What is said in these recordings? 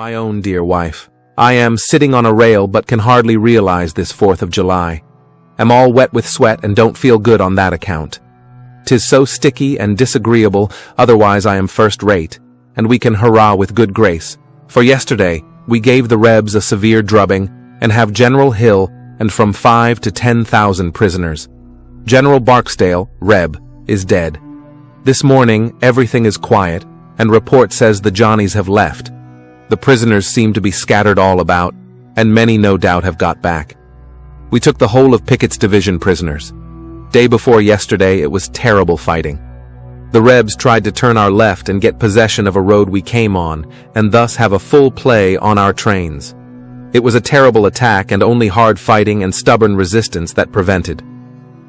My own dear wife, I am sitting on a rail but can hardly realize this 4th of July. Am all wet with sweat and don't feel good on that account. 'Tis so sticky and disagreeable, otherwise I am first rate, and we can hurrah with good grace. For yesterday, we gave the Rebs a severe drubbing, and have General Hill and from 5 to 10,000 prisoners. General Barksdale, Reb, is dead. This morning, everything is quiet, and report says the Johnnies have left. The prisoners seem to be scattered all about, and many no doubt have got back. We took the whole of Pickett's division prisoners. Day before yesterday, it was terrible fighting. The Rebs tried to turn our left and get possession of a road we came on, and thus have a full play on our trains. It was a terrible attack and only hard fighting and stubborn resistance that prevented.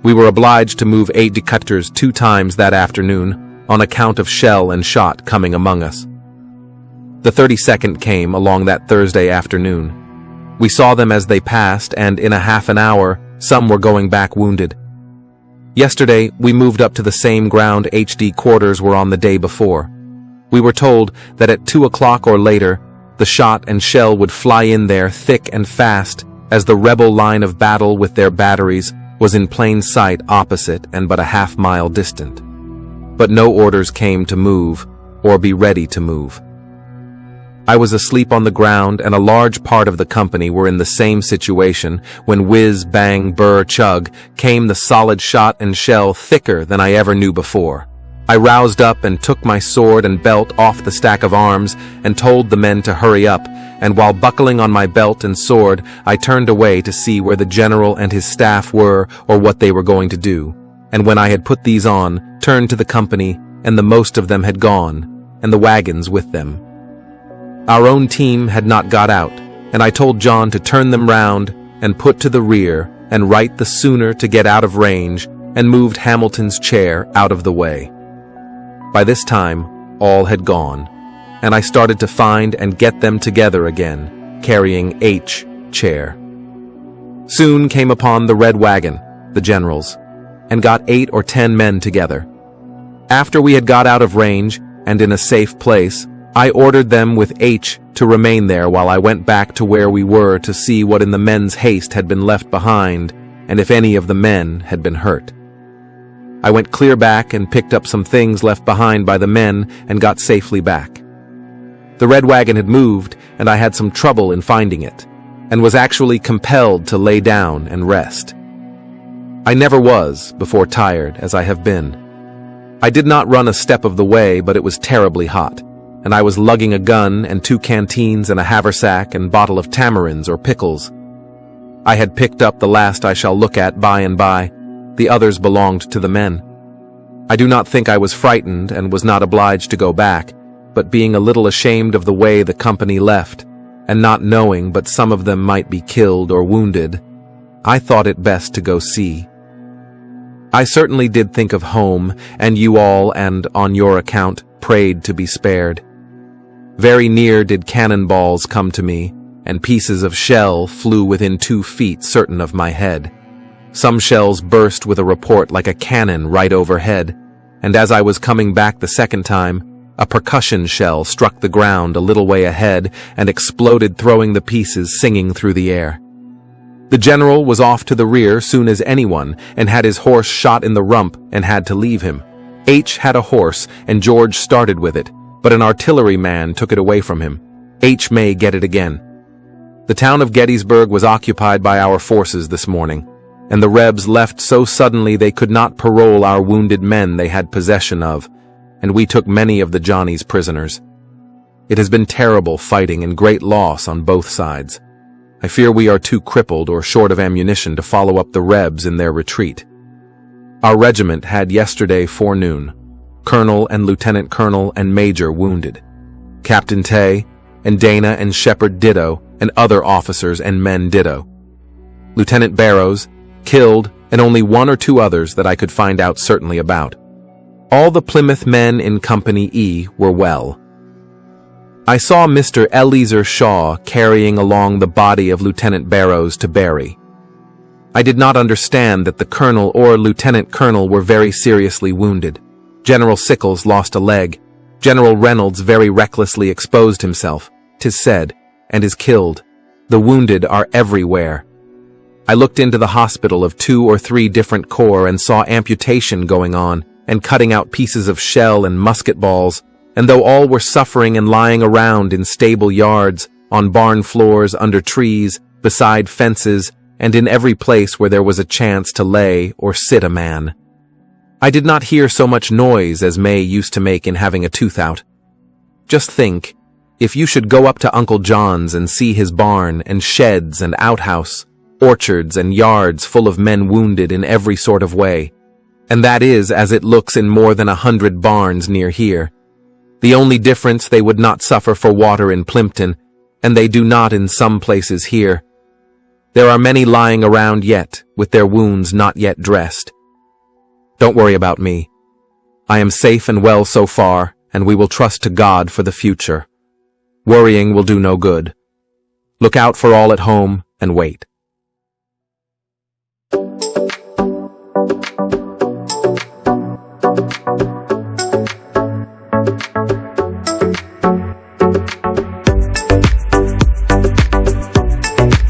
We were obliged to move aides-de-camp 2 times that afternoon on account of shell and shot coming among us. The 32nd came along that Thursday afternoon. We saw them as they passed, and in a half an hour, some were going back wounded. Yesterday, we moved up to the same ground HD quarters were on the day before. We were told that at 2 o'clock or later, the shot and shell would fly in there thick and fast, as the rebel line of battle with their batteries was in plain sight opposite and but a half-mile distant. But no orders came to move, or be ready to move. I was asleep on the ground, and a large part of the company were in the same situation when whiz, bang, burr, chug came the solid shot and shell thicker than I ever knew before. I roused up and took my sword and belt off the stack of arms and told the men to hurry up, and while buckling on my belt and sword, I turned away to see where the general and his staff were or what they were going to do. And when I had put these on, turned to the company, and the most of them had gone, and the wagons with them. Our own team had not got out, and I told John to turn them round and put to the rear and right the sooner to get out of range, and moved Hamilton's chair out of the way. By this time, all had gone, and I started to find and get them together again, carrying H. chair. Soon came upon the red wagon, the generals, and got 8 or 10 men together. After we had got out of range and in a safe place, I ordered them with H to remain there while I went back to where we were to see what in the men's haste had been left behind and if any of the men had been hurt. I went clear back and picked up some things left behind by the men and got safely back. The red wagon had moved, and I had some trouble in finding it, and was actually compelled to lay down and rest. I never was before tired as I have been. I did not run a step of the way, but it was terribly hot, and I was lugging a gun and 2 canteens and a haversack and bottle of tamarinds or pickles. I had picked up the last I shall look at by and by. The others belonged to the men. I do not think I was frightened and was not obliged to go back, but being a little ashamed of the way the company left, and not knowing but some of them might be killed or wounded, I thought it best to go see. I certainly did think of home, and you all, and on your account, prayed to be spared. Very near did cannonballs come to me, and pieces of shell flew within 2 feet certain of my head. Some shells burst with a report like a cannon right overhead, and as I was coming back the second time, a percussion shell struck the ground a little way ahead and exploded, throwing the pieces singing through the air. The general was off to the rear soon as anyone and had his horse shot in the rump and had to leave him. H had a horse and George started with it, but an artilleryman took it away from him. H may get it again. The town of Gettysburg was occupied by our forces this morning, and the Rebs left so suddenly they could not parole our wounded men they had possession of, and we took many of the Johnnies prisoners. It has been terrible fighting and great loss on both sides. I fear we are too crippled or short of ammunition to follow up the Rebs in their retreat. Our regiment had yesterday forenoon Colonel and Lieutenant Colonel and Major wounded, Captain Tay and Dana and Shepard ditto, and other officers and men ditto. Lieutenant Barrows killed, and only 1 or 2 others that I could find out certainly about. All the Plymouth men in Company E were well. I saw Mr. Eleazer Shaw carrying along the body of Lieutenant Barrows to bury. I did not understand that the colonel or lieutenant colonel were very seriously wounded. General Sickles lost a leg. General Reynolds very recklessly exposed himself, 'tis said, and is killed. The wounded are everywhere. I looked into the hospital of 2 or 3 different corps and saw amputation going on, and cutting out pieces of shell and musket balls, and though all were suffering and lying around in stable yards, on barn floors, under trees, beside fences, and in every place where there was a chance to lay or sit a man. I did not hear so much noise as May used to make in having a tooth out. Just think, if you should go up to Uncle John's and see his barn and sheds and outhouse, orchards and yards full of men wounded in every sort of way, and that is as it looks in more than 100 barns near here. The only difference, they would not suffer for water in Plimpton, and they do not in some places here. There are many lying around yet, with their wounds not yet dressed. Don't worry about me. I am safe and well so far, and we will trust to God for the future. Worrying will do no good. Look out for all at home and wait.